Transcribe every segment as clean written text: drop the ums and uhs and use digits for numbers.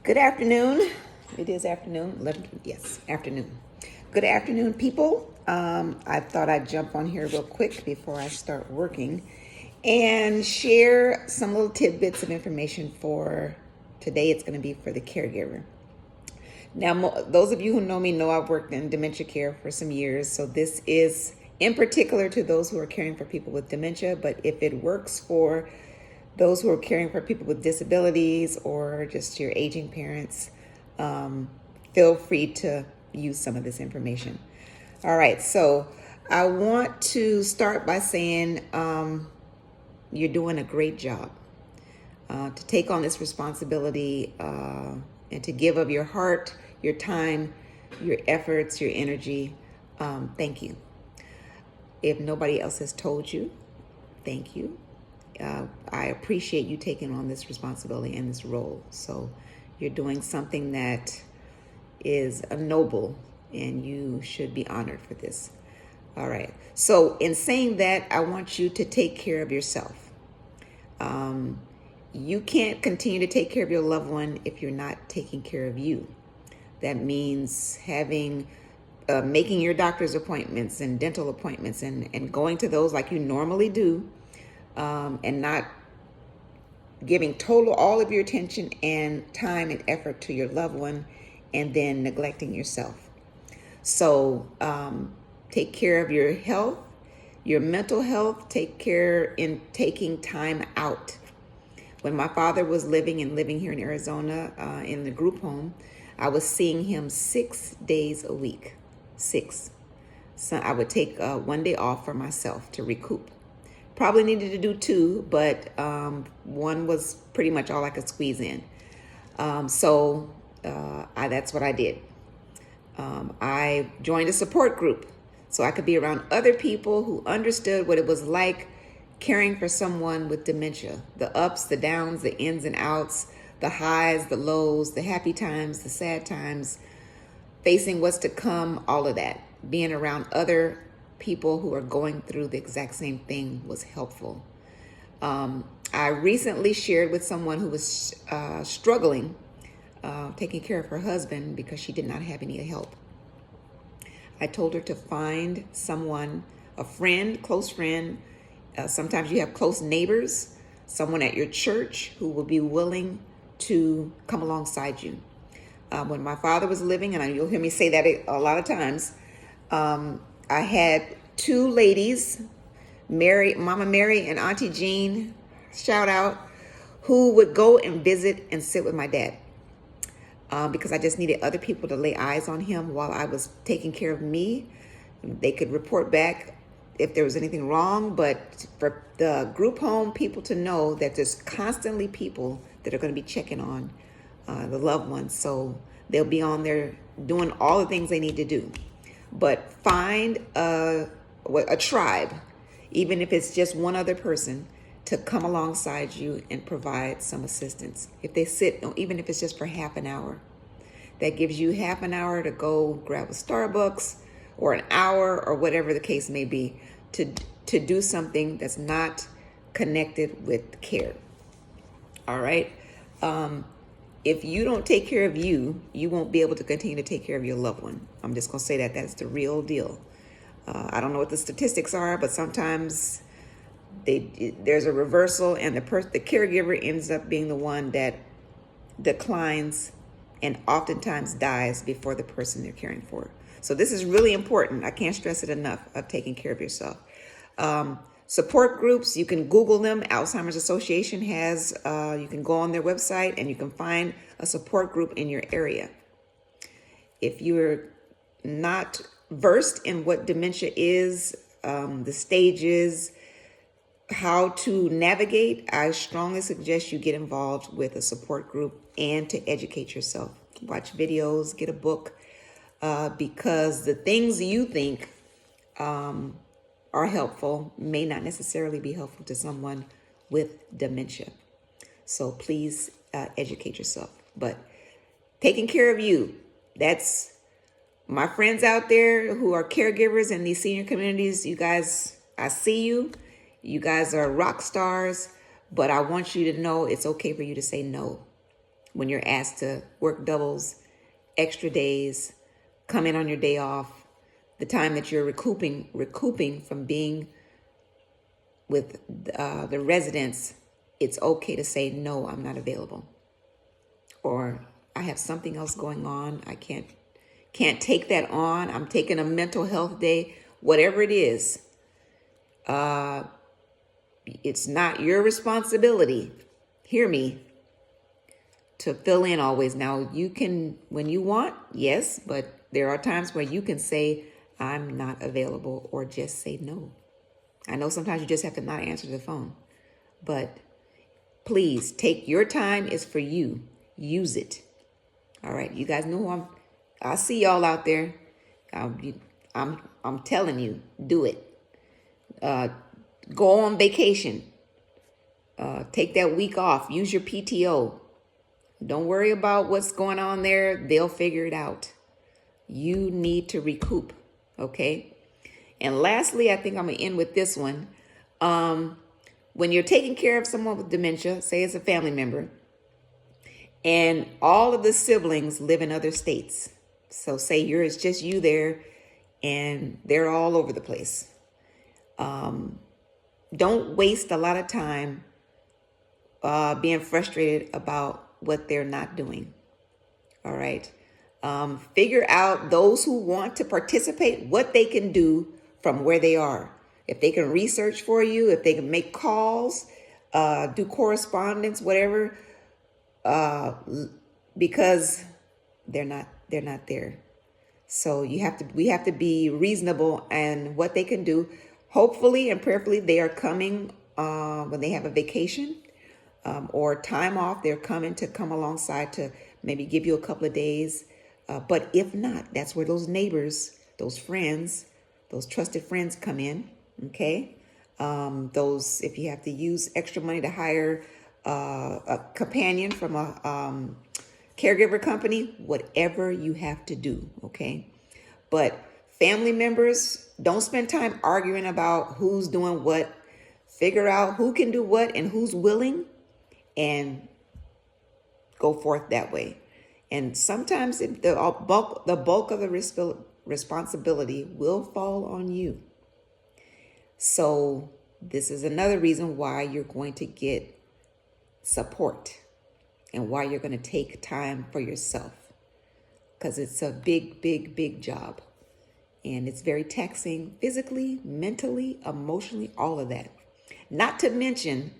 Good afternoon. It is afternoon. 11, yes, afternoon. Good afternoon, people. I thought I'd jump on here real quick before I start working and share some little tidbits of information for today. It's going to be for the caregiver. Now, those of you who know me know I've worked in dementia care for some years, so this is in particular to those who are caring for people with dementia, but if it works for those who are caring for people with disabilities or just your aging parents, feel free to use some of this information. All right, so I want to start by saying you're doing a great job to take on this responsibility and to give of your heart, your time, your efforts, your energy. Thank you. If nobody else has told you, thank you. I appreciate you taking on this responsibility and this role. So you're doing something that is a noble, and you should be honored for this. All right. So in saying that, I want you to take care of yourself. You can't continue to take care of your loved one if you're not taking care of you. That means making your doctor's appointments and dental appointments and going to those like you normally do, and not giving all of your attention and time and effort to your loved one, and then neglecting yourself. So take care of your health, your mental health. Take care in taking time out. When my father was living here in Arizona in the group home, I was seeing him 6 days a week. 6. So I would take 1 day off for myself to recoup. Probably needed to do 2, but 1 was pretty much all I could squeeze in. So that's what I did. I joined a support group so I could be around other people who understood what it was like caring for someone with dementia. The ups, the downs, the ins and outs, the highs, the lows, the happy times, the sad times, facing what's to come, all of that. Being around other people who are going through the exact same thing was helpful. I recently shared with someone who was struggling taking care of her husband because she did not have any help. I told her to find someone, a friend, close friend. Sometimes you have close neighbors, someone at your church who will be willing to come alongside you. When my father was living, and you'll hear me say that a lot of times, I had 2 ladies, Mama Mary and Auntie Jean, shout out, who would go and visit and sit with my dad because I just needed other people to lay eyes on him while I was taking care of me. They could report back if there was anything wrong, but for the group home people to know that there's constantly people that are going to be checking on the loved ones. So they'll be on there doing all the things they need to do. But find a tribe, even if it's just one other person, to come alongside you and provide some assistance. If they sit, even if it's just for half an hour, that gives you half an hour to go grab a Starbucks, or an hour, or whatever the case may be, to do something that's not connected with care. All right. If you don't take care of you, you won't be able to continue to take care of your loved one. I'm just going to say that that's the real deal. I don't know what the statistics are, but sometimes there's a reversal, and the caregiver ends up being the one that declines and oftentimes dies before the person they're caring for. So this is really important. I can't stress it enough, of taking care of yourself. Support groups, you can Google them. Alzheimer's Association has, you can go on their website and you can find a support group in your area. If you're not versed in what dementia is, the stages, how to navigate, I strongly suggest you get involved with a support group and to educate yourself. Watch videos, get a book, because the things you think are helpful may not necessarily be helpful to someone with dementia. So please educate yourself. But taking care of you, that's my friends out there who are caregivers in these senior communities. You guys, I see you. You guys are rock stars, but I want you to know it's okay for you to say no. when you're asked to work doubles, extra days, come in on your day off, the time that you're recouping from being with the residents, it's okay to say, no, I'm not available. Or I have something else going on. I can't take that on. I'm taking a mental health day. Whatever it is, it's not your responsibility. Hear me. To fill in always. Now, you can, when you want, yes, but there are times where you can say, I'm not available, or just say no. I know sometimes you just have to not answer the phone, but please take your time. Is for you. Use it. All right. You guys know who I see y'all out there. I'm telling you, do it. Go on vacation. Take that week off. Use your PTO. Don't worry about what's going on there. They'll figure it out. You need to recoup. Okay. And lastly, I think I'm going to end with this one. When you're taking care of someone with dementia, say it's a family member, and all of the siblings live in other states. So say it's just you there, and they're all over the place. Don't waste a lot of time being frustrated about what they're not doing. All right. Figure out those who want to participate, what they can do from where they are. If they can research for you, if they can make calls, do correspondence, whatever, because they're not there. So we have to be reasonable and what they can do. Hopefully and prayerfully they are coming when they have a vacation or time off. They're coming to come alongside to maybe give you a couple of days. But if not, that's where those neighbors, those friends, those trusted friends come in. Okay. If you have to use extra money to hire a companion from a caregiver company, whatever you have to do. Okay. But family members, don't spend time arguing about who's doing what. Figure out who can do what and who's willing, and go forth that way. And sometimes the bulk of the responsibility will fall on you. So this is another reason why you're going to get support and why you're going to take time for yourself, because it's a big, big, big job. And it's very taxing physically, mentally, emotionally, all of that. Not to mention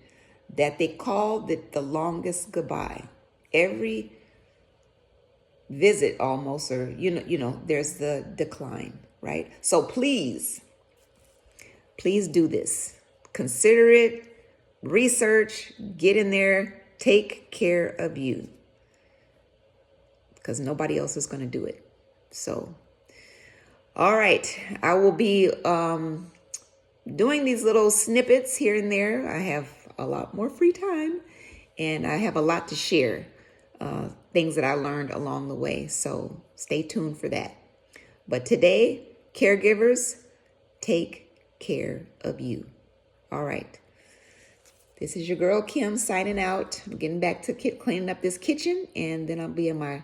that they call it the longest goodbye. Every visit almost, or there's the decline, right? So please do this. Consider it, research, get in there, take care of you, because nobody else is going to do it. So, all right, I will be doing these little snippets here and there. I have a lot more free time, and I have a lot to share, things that I learned along the way. So stay tuned for that. But today, caregivers, take care of you. All right. This is your girl Kim signing out. I'm getting back to cleaning up this kitchen, and then I'll be in my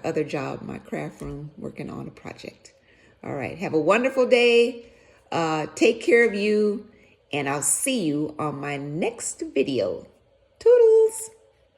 other job, my craft room, working on a project. All right. Have a wonderful day. Take care of you, and I'll see you on my next video. Toodaloo.